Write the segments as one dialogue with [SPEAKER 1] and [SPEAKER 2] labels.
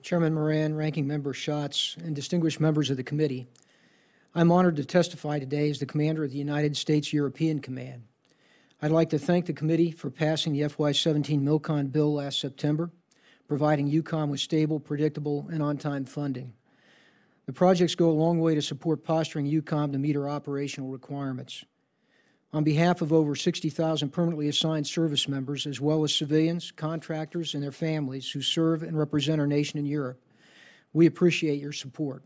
[SPEAKER 1] Chairman Moran, Ranking Member Schatz, and distinguished members of the committee, I'm honored to testify today as the Commander of the United States European Command. I'd like to thank the committee for passing the FY17 MILCON bill last September, providing EUCOM with stable, predictable, and on-time funding. The projects go a long way to support posturing EUCOM to meet our operational requirements. On behalf of over 60,000 permanently assigned service members, as well as civilians, contractors, and their families who serve and represent our nation in Europe, we appreciate your support.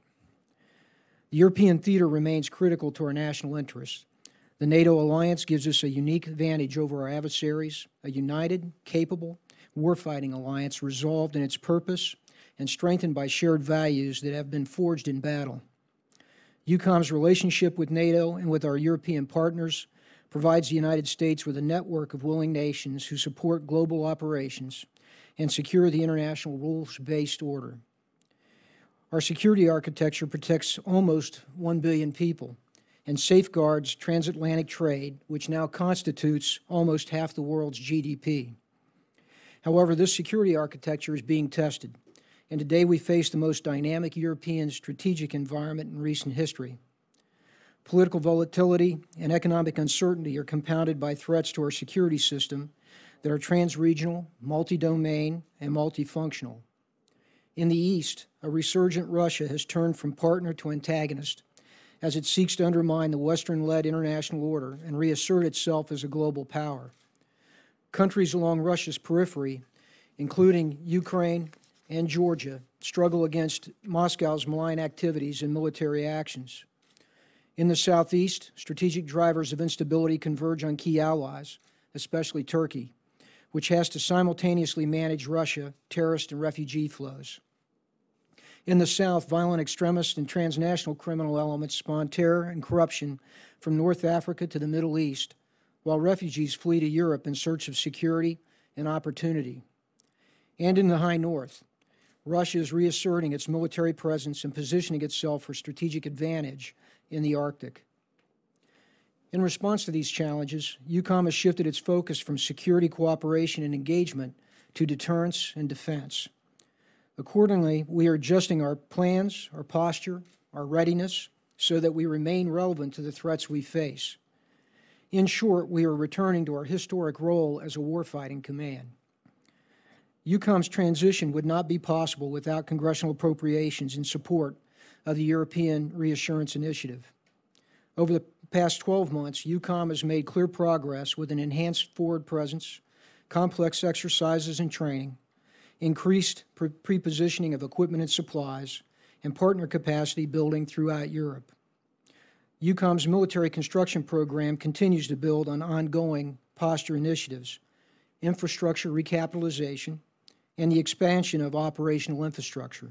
[SPEAKER 1] The European theater remains critical to our national interests. The NATO Alliance gives us a unique advantage over our adversaries, a united, capable, warfighting alliance resolved in its purpose and strengthened by shared values that have been forged in battle. EUCOM's relationship with NATO and with our European partners provides the United States with a network of willing nations who support global operations and secure the international rules-based order. Our security architecture protects almost 1 billion people and safeguards transatlantic trade, which now constitutes almost half the world's GDP. However, this security architecture is being tested, and today we face the most dynamic European strategic environment in recent history. Political volatility and economic uncertainty are compounded by threats to our security system that are transregional, multi-domain, and multifunctional. In the East, a resurgent Russia has turned from partner to antagonist as it seeks to undermine the Western-led international order and reassert itself as a global power. Countries along Russia's periphery, including Ukraine and Georgia, struggle against Moscow's malign activities and military actions. In the southeast, strategic drivers of instability converge on key allies, especially Turkey, which has to simultaneously manage Russia, terrorist and refugee flows. In the south, violent extremists and transnational criminal elements spawn terror and corruption from North Africa to the Middle East, while refugees flee to Europe in search of security and opportunity. And in the high north, Russia is reasserting its military presence and positioning itself for strategic advantage in the Arctic. In response to these challenges, EUCOM has shifted its focus from security cooperation and engagement to deterrence and defense. Accordingly, we are adjusting our plans, our posture, our readiness, so that we remain relevant to the threats we face. In short, we are returning to our historic role as a warfighting command. EUCOM's transition would not be possible without congressional appropriations in support of the European Reassurance Initiative. Over the past 12 months, EUCOM has made clear progress with an enhanced forward presence, complex exercises and training, increased pre-positioning of equipment and supplies, and partner capacity building throughout Europe. EUCOM's military construction program continues to build on ongoing posture initiatives, infrastructure recapitalization, and the expansion of operational infrastructure.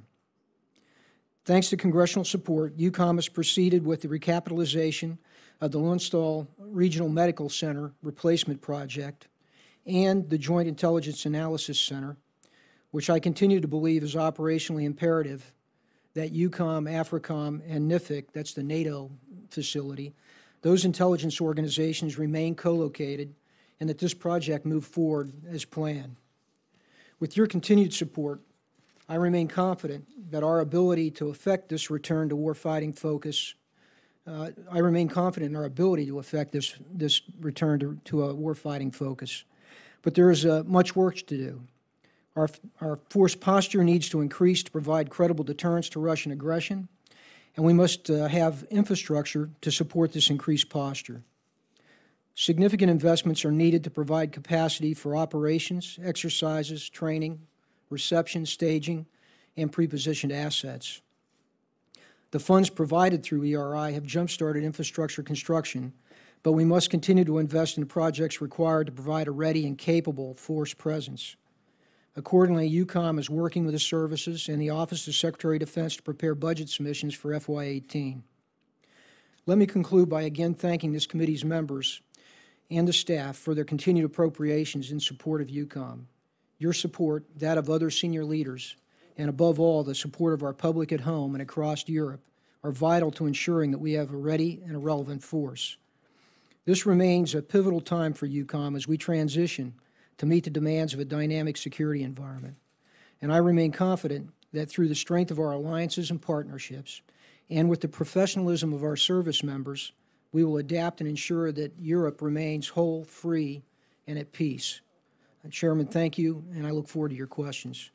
[SPEAKER 1] Thanks to congressional support, EUCOM has proceeded with the recapitalization of the Lundstall Regional Medical Center replacement project and the Joint Intelligence Analysis Center, which I continue to believe is operationally imperative that EUCOM, AFRICOM, and NIFIC, that's the NATO facility, those intelligence organizations remain co-located and that this project move forward as planned. With your continued support, I remain confident that our ability to effect this return to warfighting focus, I remain confident in our ability to effect this return to a warfighting focus. But there is much work to do. Our force posture needs to increase to provide credible deterrence to Russian aggression, and we must have infrastructure to support this increased posture. Significant investments are needed to provide capacity for operations, exercises, training, reception, staging, and pre-positioned assets. The funds provided through ERI have jump-started infrastructure construction, but we must continue to invest in projects required to provide a ready and capable force presence. Accordingly, EUCOM is working with the services and the Office of Secretary of Defense to prepare budget submissions for FY18. Let me conclude by again thanking this committee's members and the staff for their continued appropriations in support of EUCOM. Your support, that of other senior leaders, and above all, the support of our public at home and across Europe are vital to ensuring that we have a ready and a relevant force. This remains a pivotal time for EUCOM as we transition to meet the demands of a dynamic security environment. And I remain confident that through the strength of our alliances and partnerships, and with the professionalism of our service members, we will adapt and ensure that Europe remains whole, free, and at peace. Chairman, thank you, and I look forward to your questions.